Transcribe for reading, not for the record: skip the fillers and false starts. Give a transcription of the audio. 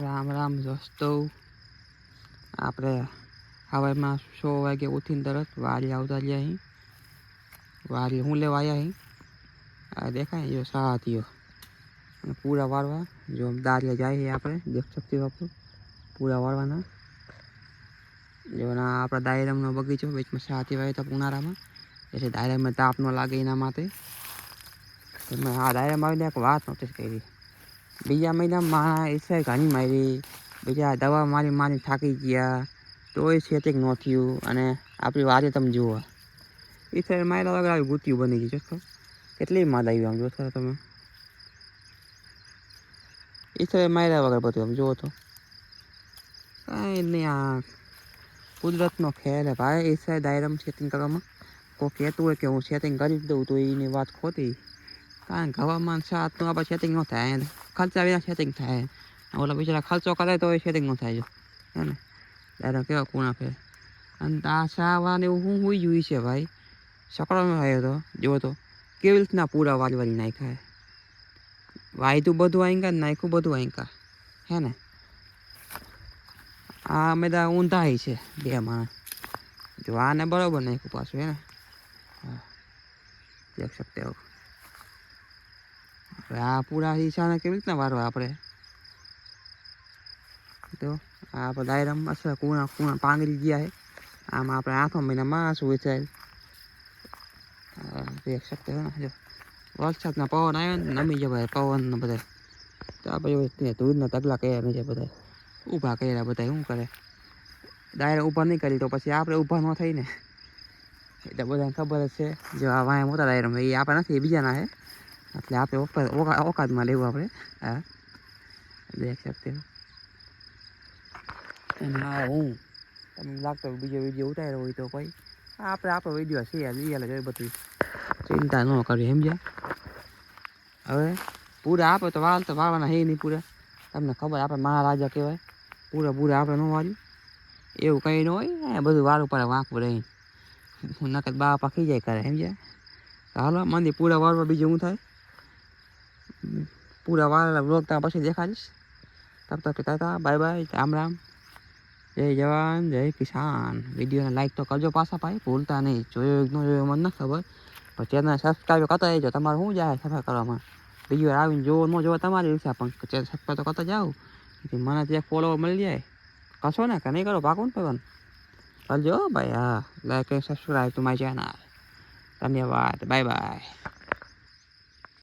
રામ રામ દોસ્તો, આપણે હવારમાં 100 વાગે ઉઠીને તરત વાડી આવતા રહ્યા અહીં. વાડી હું લેવા આવ્યા અહીં. આ દેખાય જો સાથીઓ અને પૂરા વાળવા જો દારિયા જાય આપણે દેખ શકતી આપણે પૂરા વાળવાના. જો ના આપણા દાયરામનો બગીચો વચમાં સાથી વાય તો ઉનાળામાં એટલે દાયરામાં તાપ ન લાગે એના માટે. તમે આ દાયરામાં આવીને એક વાત નોટિસ કરી. બીજા મહિનામાં એ ઘણી મારી, બીજા દવા મારી થાકી ગયા તોય સેટિંગ ન થયું. અને આપણી વારે તમે જુઓ એ સાઈડ માર્યા વગર આવી ગુત્યું બની ગઈ જોશો કેટલી માદ આવી આમ જોશો તમે. એ સાઈડ માર્યા વગર બધું આમ જુઓ તો કાંઈ નહીં. આ કુદરતનો ખેલ હે ભાઈ. એ સાઈડ દાયરામાં સેટિંગ કરવામાં કોઈ કહેતું હોય કે હું સેટિંગ કરી દઉં તો એની વાત ખોટી. કારણ કે હવામાન સાતનું આપણે સેટિંગ ન થાય, ખર્ચા વિના સેટિંગ થાય. ઓલા બિચારા ખર્ચો કરે તો એ સેટિંગ ન થાય જો હે ને. દાયરા કેવા કૂણા ફેર અને આ શાહવાને એવું હું હોઈ જોઈ છે ભાઈ. સકડોમાં આવ્યો તો જુઓ તો કેવી રીતના પૂરા વાળી નાખ્યા. વાયતું બધું આંકા નાખ્યું બધું આંકા હે ને. આ મેદા ઊંધા છે બે માણસ જો આને બરોબર નાખ્યું પાછું હે ને. હા દેખ શકતે હો. આ પૂરા હિસાને કેવી રીતના વારવા આપણે તો આપણે દાયરામાં અસર કૂણા પાંગરી ગયા છે. આમાં આપણે 8મા મહિનામાં શું છે દેખ શકતે હો ને. જો વરસાદના પવન આવ્યો ને નમી જાય ભાઈ પવન બધા તો આપણે ધૂળના તગલા કર્યા નહીં જાય બધા ઊભા કર્યા બધા શું કરે. દાયરા ઊભા નહીં કરી તો પછી આપણે ઊભા ન થઈ ને એટલે બધાને ખબર જ છે. જો આ વાંય મોટા દાયરામાં એ આપણે નથી બીજાના છે એટલે આપણે ઓકાતમાં લેવું આપણે. હા દેખ શકતે હો. અને હા હું તમને લાગતો બીજો વિડીયો ઉતાર્યો હોય તો કોઈ આપણો વિડીયો છે રિયલ જ બધું ચિંતા ન કરવી સમજ્યા. હવે પૂરા આપે તો વાળવાના હે નહીં પૂરા. તમને ખબર આપણે મહારાજા કહેવાય. પૂરા આપણે ન વાળ્યું એવું કંઈ ન હોય. બધું વાળું પડે વાંકું રહી નકર બા પાકી જાય કરે સમજ્યા. હાલો મંદિર પૂરા વાળવા બીજું શું થાય. પૂરા વાળેલા બ્લોગ ત્યાં પછી દેખાડીશ. તબ તક ટાટા બાય બાય રામ રામ. જય જવાન જય કિસાન. વિડીયોને લાઈક તો કરજો પાછા ભાઈ ભૂલતા નહીં. જોયો ન જોયો મને ન ખબર પણ ચેનલ સબસ્ક્રાઈબ કરતા રહેજો. તમારે શું જાય સફર કરવામાં વિડીયો આવીને જોવો ન જોવો તમારી ઈચ્છા પણ ચેનલ સબસ્ક્રાઈબ તો કરતા જાઓ. મને ત્યાં ફોલોવર મળી જાય કશો ને કે નહીં કરો ભાગો ને પવન કરજો ભાઈ. હા લાઈક અને સબસ્ક્રાઈબ ટુ માય ચેનલ. ધન્યવાદ બાય બાય.